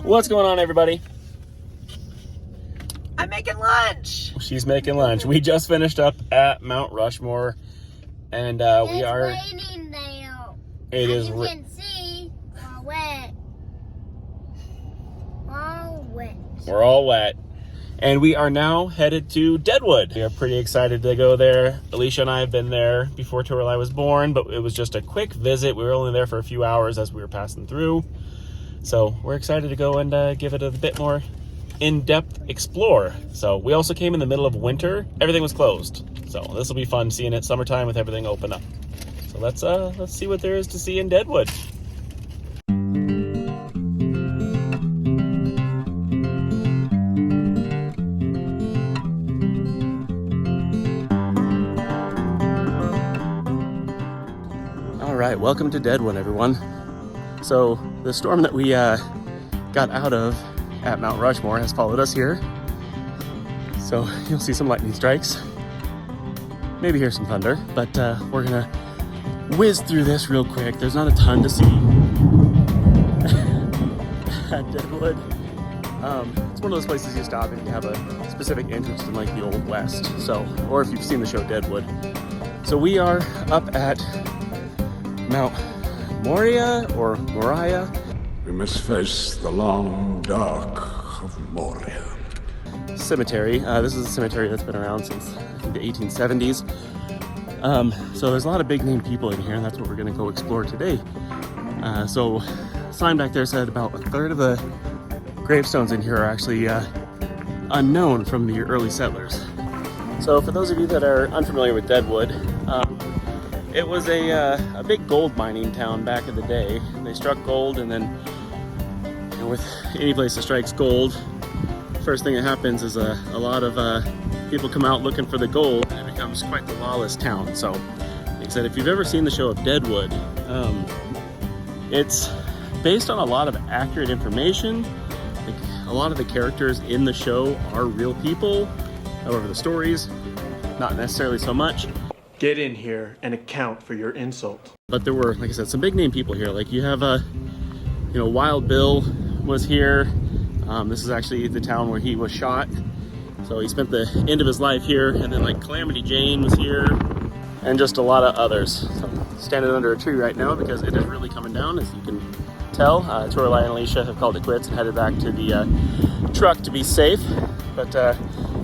What's going on, everybody? I'm making lunch. She's making lunch. We just finished up at Mount Rushmore, and we are. It's raining now. It As is. you can see, we're wet. All wet. We're all wet, and we are now headed to Deadwood. We are pretty excited to go there. Alicia and I have been there before Torelai was born, but it was just a quick visit. We were only there for a few hours as we were passing through, so we're excited to go and give it a bit more in-depth explore. So we also came in the middle of winter. Everything was closed, so this will be fun seeing it summertime with everything open up. So let's see what there is to see in Deadwood. All right, welcome to Deadwood, everyone. So the storm that we got out of at Mount Rushmore has followed us here. So you'll see some lightning strikes, maybe hear some thunder, but we're gonna whiz through this real quick. There's not a ton to see at Deadwood. It's one of those places you stop and you have a specific interest in, like the Old West. So, or if you've seen the show Deadwood. So we are up at Mount Moriah or Moriah. We must face the long dark of Moria. Cemetery. This is a cemetery that's been around since I think the 1870s. So there's a lot of big name people in here, and that's what we're going to go explore today. So sign back there said about a third of the gravestones in here are actually unknown from the early settlers. So for those of you that are unfamiliar with Deadwood, it was a big gold mining town back in the day. They struck gold, and then with any place that strikes gold, first thing that happens is a lot of people come out looking for the gold, and it becomes quite the lawless town. So, like I said, if you've ever seen the show of Deadwood, it's based on a lot of accurate information. Like, a lot of the characters in the show are real people. However, the stories, not necessarily so much. Get in here and account for your insult. But there were, like I said, some big name people here. Like you have Wild Bill was here. This is actually the town where he was shot. So he spent the end of his life here. And then like Calamity Jane was here, and just a lot of others. So I'm standing under a tree right now because it is really coming down, as you can tell. Torelai and Alicia have called it quits and headed back to the truck to be safe. But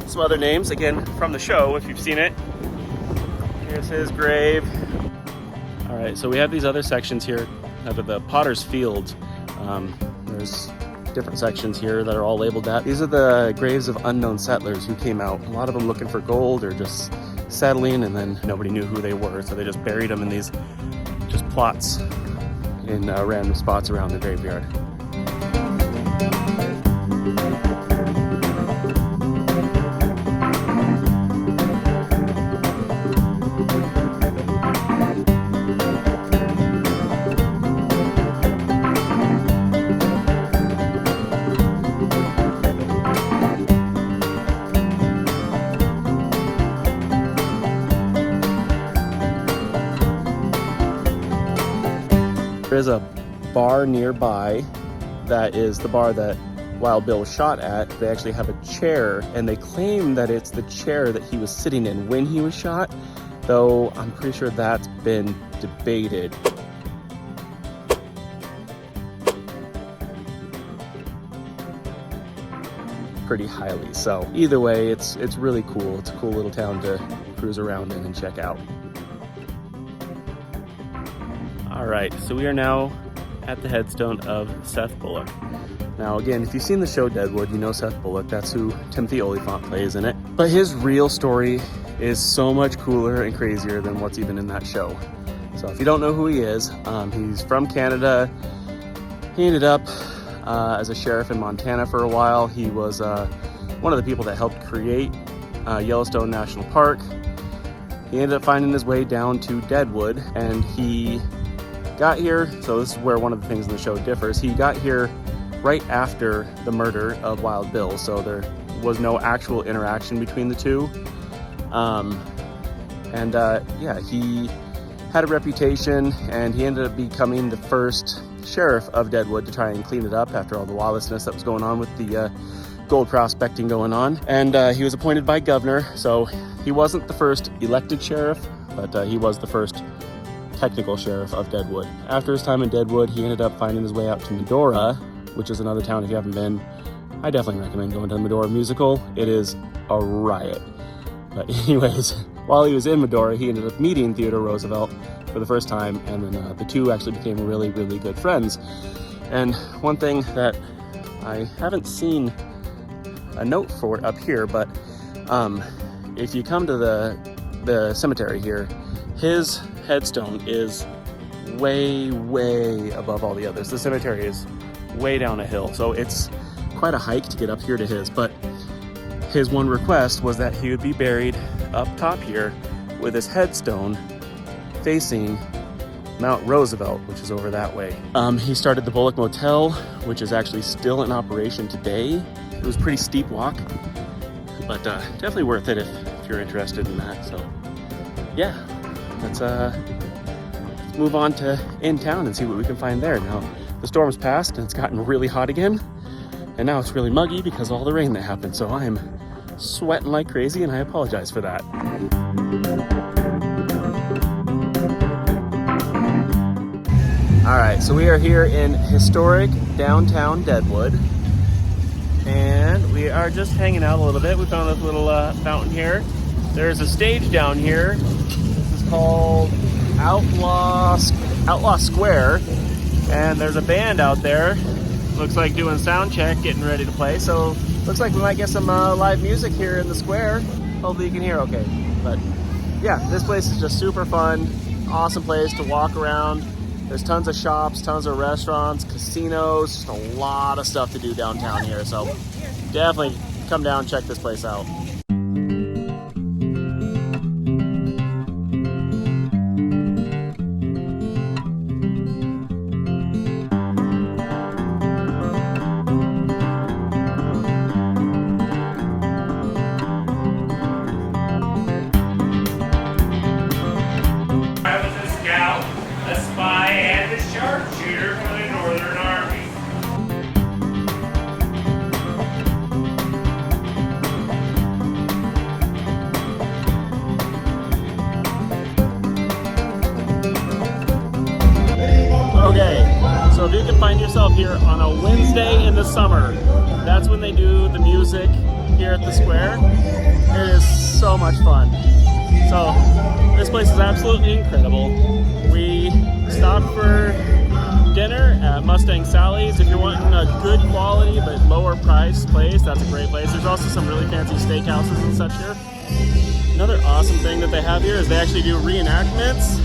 some other names, again, from the show, if you've seen it. Here's his grave. All right, so we have these other sections here out of the Potter's Field. There's different sections here that are all labeled that. These are the graves of unknown settlers who came out. A lot of them looking for gold or just settling, and then nobody knew who they were, so they just buried them in these just plots in random spots around the graveyard. There is a bar nearby that is the bar that Wild Bill was shot at. They actually have a chair, and they claim that it's the chair that he was sitting in when he was shot, though I'm pretty sure that's been debated. Pretty highly. So either way, it's really cool. It's a cool little town to cruise around in and check out. All right, so we are now at the headstone of Seth Bullock. Now, again, if you've seen the show Deadwood, you know Seth Bullock. That's who Timothy Olyphant plays in it. But his real story is so much cooler and crazier than what's even in that show. So if you don't know who he is, he's from Canada. He ended up as a sheriff in Montana for a while. He was one of the people that helped create Yellowstone National Park. He ended up finding his way down to Deadwood, and he got here, so this is where one of the things in the show differs. He got here right after the murder of Wild Bill, so there was no actual interaction between the two. Yeah, he had a reputation, and he ended up becoming the first sheriff of Deadwood to try and clean it up after all the lawlessness that was going on with the gold prospecting going on. And he was appointed by governor, so he wasn't the first elected sheriff, but he was the first technical sheriff of Deadwood. After his time in Deadwood, he ended up finding his way out to Medora, which is another town if you haven't been. I definitely recommend going to the Medora musical. It is a riot. But anyways, while he was in Medora, he ended up meeting Theodore Roosevelt for the first time, and then the two actually became really, really good friends. And one thing that I haven't seen a note for up here, but if you come to the cemetery here, his headstone is way, way above all the others. The cemetery is way down a hill, so it's quite a hike to get up here to his, but his one request was that he would be buried up top here with his headstone facing Mount Roosevelt, which is over that way. He started the Bullock Motel, which is actually still in operation today. It was a pretty steep walk, but definitely worth it if you're interested in that. So yeah, let's move on to in town and see what we can find there. Now, the storm's passed and it's gotten really hot again, and now it's really muggy because of all the rain that happened. So I'm sweating like crazy, and I apologize for that. All right, so we are here in historic downtown Deadwood, and we are just hanging out a little bit. We found this little fountain here. There's a stage down here. This is called Outlaw Square, and there's a band out there. Looks like doing sound check, getting ready to play. So looks like we might get some live music here in the square. Hopefully you can hear okay. But yeah, this place is just super fun. Awesome place to walk around. There's tons of shops, tons of restaurants, casinos, just a lot of stuff to do downtown here. So definitely come down, check this place out. So if you can find yourself here on a Wednesday in the summer, that's when they do the music here at the square. It is so much fun. So this place is absolutely incredible. We stopped for dinner at Mustang Sally's. If you're wanting a good quality but lower price place, that's a great place. There's also some really fancy steakhouses and such here. Another awesome thing that they have here is they actually do reenactments.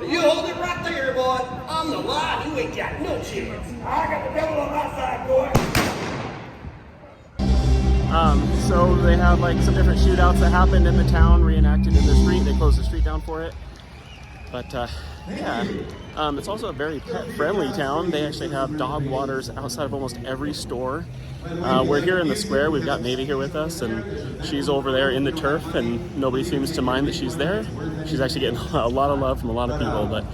You hold it right there, boy. I'm the lie. You ain't got no chance. I got the devil on my side, boy. So they have like some different shootouts that happened in the town, reenacted in the street. They closed the street down for it. But yeah, it's also a very pet-friendly town. They actually have dog waters outside of almost every store. We're here in the square. We've got Maeve here with us, and she's over there in the turf, and nobody seems to mind that she's there. She's actually getting a lot of love from a lot of people, but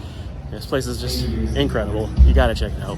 this place is just incredible. You gotta check it out.